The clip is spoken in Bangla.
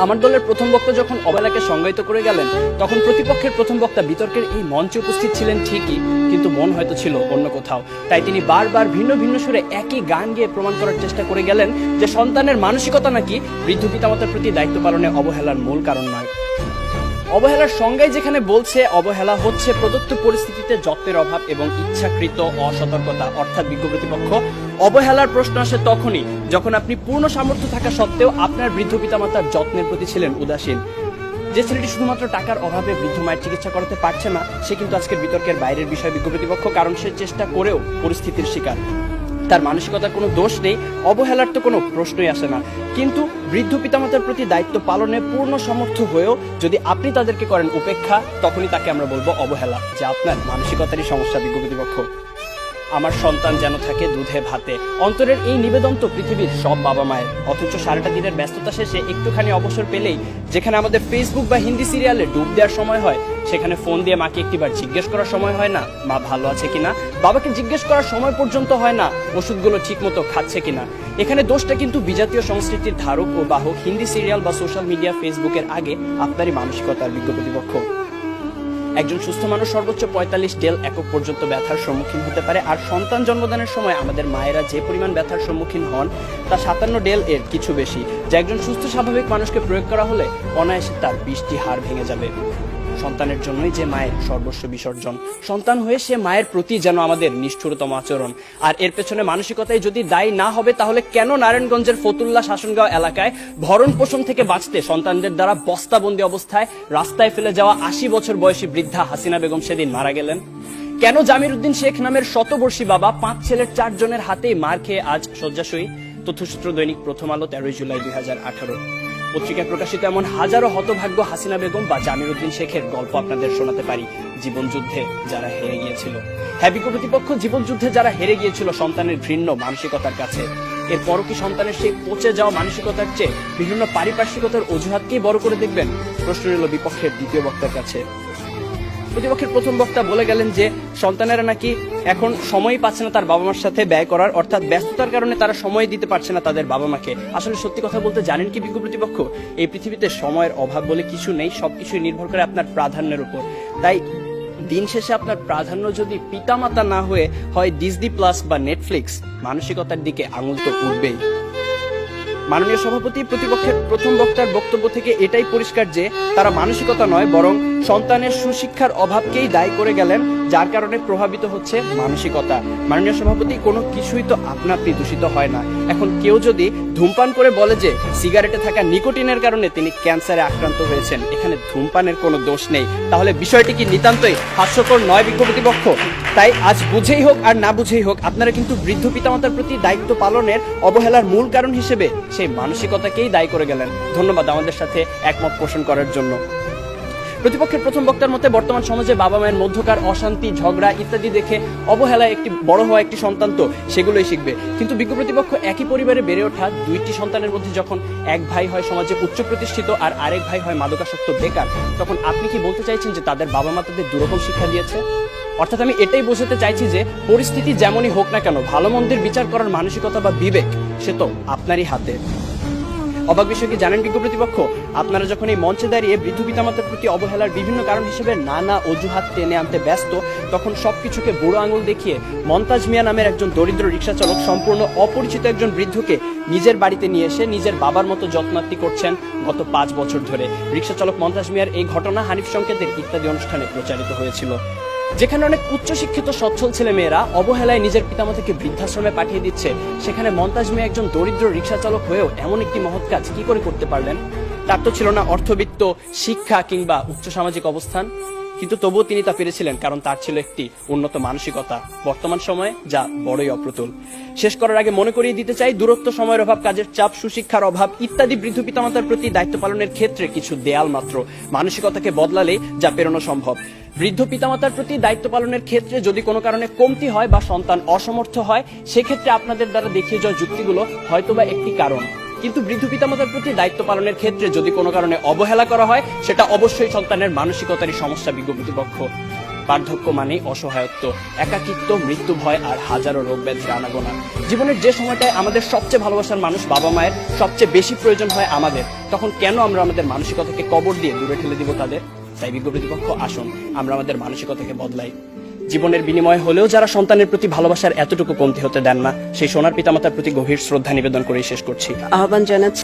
আমার দলের প্রথম বক্তা যখন অবহেলাকে সংজ্ঞায়িত করে গেলেন, তখন প্রতিপক্ষের প্রথম বক্তা বিতর্কের এই মঞ্চে উপস্থিত ছিলেন ঠিকই, কিন্তু মন হয়তো ছিল অন্য কোথাও। তাই তিনি বারবার ভিন্ন ভিন্ন সুরে একই গান গেয়ে প্রমাণ করার চেষ্টা করে গেলেন যে সন্তানের মানসিকতা নাকি বৃদ্ধ পিতামাতার প্রতি দায়িত্ব পালনে অবহেলার মূল কারণ নয়। অবহেলার সংজ্ঞায় যেখানে বলছে অবহেলা হচ্ছে প্রদত্ত পরিস্থিতিতে যত্নের অভাব এবং ইচ্ছাকৃত অসতর্কতা, অর্থাৎ বিজ্ঞ প্রতিপক্ষ, অবহেলার প্রশ্ন আসে তখনই যখন আপনি পূর্ণ সামর্থ্য থাকা সত্ত্বেও আপনার বৃদ্ধ পিতামাতার যত্নের প্রতি ছিলেন উদাসীন। যে ছেলেটি শুধুমাত্র টাকার অভাবে বৃদ্ধ মায়ের চিকিৎসা করাতে পারছে না, সে কিন্তু আজকের বিতর্কের বাইরের বিষয় বিজ্ঞ প্রতিপক্ষ, কারণ সে চেষ্টা করেও পরিস্থিতির শিকার। তার মানসিকতার কোনো দোষ নেই, অবহেলার তো কোনো প্রশ্নই আসে না। কিন্তু বৃদ্ধ পিতামাতার প্রতি দায়িত্ব পালনে পূর্ণ সমর্থ হয়েও যদি আপনি তাদেরকে করেন উপেক্ষা, তখনই তাকে আমরা বলবো অবহেলা, যা আপনার মানসিকতারই সমস্যা বিজ্ঞ প্রতিপক্ষ। আমার সন্তান যেন থাকে দুধে ভাতে, অন্তরের এই নিবেদন তো পৃথিবীর সব বাবা মায়ের। অথচ সারাটা দিনের ব্যস্ততা শেষে একটুখানি অবসর পেলেই যেখানে আমাদের ফেসবুক বা হিন্দি সিরিয়ালে ডুব দেওয়ার সময় হয়, সেখানে ফোন দিয়ে মাকে একটিবার জিজ্ঞেস করার সময় হয় না মা ভালো আছে কিনা, বাবাকে জিজ্ঞেস করার সময় পর্যন্ত হয় না ওষুধগুলো ঠিক মতো খাচ্ছে কিনা। এখানে দোষটা কিন্তু বিজাতীয় সংস্কৃতির ধারক ও বাহক হিন্দি সিরিয়াল বা সোশ্যাল মিডিয়া, ফেসবুকের আগে আপনারই মানসিকতার বিজ্ঞ প্রতিপক্ষ। একজন সুস্থ মানুষ সর্বোচ্চ ৪৫ ডেল একক পর্যন্ত ব্যথার সম্মুখীন হতে পারে, আর সন্তান জন্মদানের সময় আমাদের মায়েরা যে পরিমাণ ব্যথার সম্মুখীন হন তা ৫৭ ডেল এর কিছু বেশি, যা একজন সুস্থ স্বাভাবিক মানুষকে প্রয়োগ করা হলে অনায়াসে তার ২০টি হাড় ভেঙে যাবে। সন্তানের জন্যই যে মায়ের সর্বস্ব বিসর্জন, সন্তান হয়ে সে মায়ের প্রতি যেন আমাদের নিষ্ঠুরতম আচরণ। আর এর পেছনে মানসিকতায় যদি দায়ী না হবে, তাহলে কেন নারায়ণগঞ্জের ফতুল্লা শাসনগাঁও এলাকায় ভরণ পোষণ থেকে বাঁচতে সন্তানদের দ্বারা বস্তাবন্দি অবস্থায় রাস্তায় ফেলে যাওয়া ৮০ বছর বয়সী বৃদ্ধা হাসিনা বেগম সেদিন মারা গেলেন? কেন জামির উদ্দিন শেখ নামের শতবর্ষী বাবা ৫ ছেলের ৪ জনের হাতেই মার খেয়ে আজ শয্যাশয়ী? তথ্যসূত্র দৈনিক প্রথম আলো, ১৩ জুলাই ২০১৮। পত্রিকায় প্রকাশিত এমন হাজারো হতভাগ্য হাসিনা বেগম বা জামির উদ্দিন শেখের গল্প আপনাদের শোনাতে পারি, জীবন যুদ্ধে যারা হেরে গিয়েছিল। হ্যাঁ, বিজ্ঞ প্রতিপক্ষ, জীবন যুদ্ধে যারা হেরে গিয়েছিল সন্তানের ঘৃণ্য মানসিকতার কাছে। এরপরও কি সন্তানের সেই পচে যাওয়া মানসিকতার চেয়ে বিভিন্ন পারিপার্শ্বিকতার অজুহাতকেই বড় করে দেখবেন? প্রশ্ন রইল বিপক্ষের দ্বিতীয় বক্তার কাছে। প্রতিপক্ষের প্রথম বক্তা বলে গেলেন যে সন্তানেরা নাকি এখন সময়ই পাচ্ছে না তার বাবা মার সাথে ব্যয় করার, অর্থাৎ ব্যস্ততার কারণে তারা সময় দিতে পারছে না তাদের বাবা মাকে। আসলে সত্যি কথা বলতে জানেন কি বিজ্ঞ প্রতিপক্ষ, এই পৃথিবীতে সময়ের অভাব বলে কিছু নেই, সবকিছুই নির্ভর করে আপনার প্রাধান্যের উপর। তাই দিন শেষে আপনার প্রাধান্য যদি পিতামাতা না হয়ে হয় ডিজনি প্লাস বা নেটফ্লিক্স, মানসিকতার দিকে আঙুল তো উঠবেই। মাননীয় সভাপতি প্রতিপক্ষের প্রথম বক্তার বক্তব্য থেকে এটাই পরিষ্কার যে তারা মানসিকতা নয়, বরং সন্তানের সুশিক্ষার অভাবকেই দায়ী করে গেলেন, যার কারণে প্রভাবিত হচ্ছে মানসিকতা। মাননীয় সভাপতি, কোনো কিছুই তো আপনা আপনি দূষিত হয় না। এখন কেউ যদি ধূমপান করে বলে যে সিগারেটে থাকা নিকোটিনের কারণে তিনি ক্যান্সারে আক্রান্ত হয়েছেন, এখানে ধূমপানের কোনো দোষ নেই, তাহলে বিষয়টি কি নিতান্তই হাস্যকর নয় বিজ্ঞ প্রতিপক্ষ? তাই আজ বুঝেই হোক আর না বুঝেই হোক, আপনারা কিন্তু বৃদ্ধ পিতামাতার প্রতি দায়িত্ব পালনের অবহেলার মূল কারণ হিসেবে সেই মানসিকতাকেই দায়ী করে গেলেন। ধন্যবাদ আমাদের সাথে একমত পোষণ করার জন্য। প্রতিপক্ষের প্রথম বক্তার মতে বর্তমান সমাজে বাবা মায়ের মধ্যকার অশান্তি, ঝগড়া ইত্যাদি দেখে অবহেলায় একটি বড় হওয়া একটি সন্তান তো সেগুলোই শিখবে। কিন্তু বিজ্ঞ প্রতিপক্ষ, একই পরিবারে বেড়ে ওঠা দুইটি সন্তানের মধ্যে যখন এক ভাই হয় সমাজে উচ্চ প্রতিষ্ঠিত আর আরেক ভাই হয় মাদকাসক্ত বেকার, তখন আপনি কি বলতে চাইছেন যে তাদের বাবা মা তাদের দুরকম শিক্ষা দিয়েছে? অর্থাৎ আমি এটাই বোঝাতে চাইছি যে পরিস্থিতি যেমনই হোক না কেন, ভালো মন্দের বিচার করার মানসিকতা বা বিবেক সে তো আপনারই হাতে। অবাক বিষয় কি জানেন বিজ্ঞ প্রতিপক্ষ, আপনারা যখন এই মঞ্চে দাঁড়িয়ে বৃদ্ধ পিতামাতার প্রতি অবহেলার বিভিন্ন কারণ হিসেবে নানা অজুহাত টেনে আনতে ব্যস্ত, তখন সবকিছুকে বুড়ো আঙুল দেখিয়ে মন্তাজ মিয়া নামের একজন দরিদ্র রিক্সা চালক সম্পূর্ণ অপরিচিত একজন বৃদ্ধকে নিজের বাড়িতে নিয়ে এসে নিজের বাবার মতো যত্নার্থী করছেন গত ৫ বছর ধরে। রিক্সা চালক মন্তাজ মিয়ার এই ঘটনা হানিফ সংকেতের ইত্যাদি অনুষ্ঠানে প্রচারিত হয়েছিল। যেখানে অনেক উচ্চশিক্ষিত সচ্ছল ছেলে মেয়েরা অবহেলায় নিজের পিতামাতাকে বৃদ্ধাশ্রমে পাঠিয়ে দিচ্ছে, সেখানে মন্তাজ মিয়া একজন দরিদ্র রিক্সা চালক হয়েও এমন একটি মহৎ কাজ কি করে করতে পারলেন? তার তো ছিল না অর্থবিত্ত, শিক্ষা কিংবা উচ্চ সামাজিক অবস্থান, কিন্তু তবুও তিনি তা পেরেছিলেন কারণ তার ছিল একটি উন্নত মানসিকতা, বর্তমান সময়ে যা বড়ই অপ্রতুল। শেষ করার আগে মনে করিয়ে দিতে চাই, দূরত্ব, সময়ের অভাব, কাজের চাপ, সুশিক্ষার অভাব ইত্যাদি বৃদ্ধ পিতামাতার প্রতি দায়িত্ব পালনের ক্ষেত্রে কিছু দেয়াল মাত্র, মানসিকতাকে বদলালেই যা পেরোনো সম্ভব। বৃদ্ধ পিতামাতার প্রতি দায়িত্ব পালনের ক্ষেত্রে যদি কোনো কারণে কমতি হয় বা সন্তান অসমর্থ হয়, সেক্ষেত্রে আপনাদের দ্বারা দেখিয়ে যাওয়া যুক্তিগুলো হয়তোবা একটি কারণ, কিন্তু বৃদ্ধ পিতামাতার প্রতি দায়িত্ব পালনের ক্ষেত্রে যদি কোনো কারণে অবহেলা করা হয়, সেটা অবশ্যই সন্তানের মানসিকতারই সমস্যা বিজ্ঞ প্রতিপক্ষ। বার্ধক্য মানেই অসহায়ত্ব, একাকিত্ব, মৃত্যু ভয় আর হাজারো রোগ ব্যাধির আনাগোনা। জীবনের যে সময়টায় আমাদের সবচেয়ে ভালোবাসার মানুষ বাবা মায়ের সবচেয়ে বেশি প্রয়োজন হয় আমাদের, তখন কেন আমরা আমাদের মানসিকতাকে কবর দিয়ে দূরে ঠেলে দিব তাদের? তাই বিজ্ঞ প্রতিপক্ষ, আসুন আমরা আমাদের মানসিকতাকে বদলাই। জীবনের বিনিময়ে হলেও যারা সন্তানের প্রতি ভালোবাসার এতটুকু কমতি হতে দেন না, সেই সোনার পিতামাতার প্রতি গভীর শ্রদ্ধা নিবেদন করেই শেষ করছি। আহ্বান জানাচ্ছি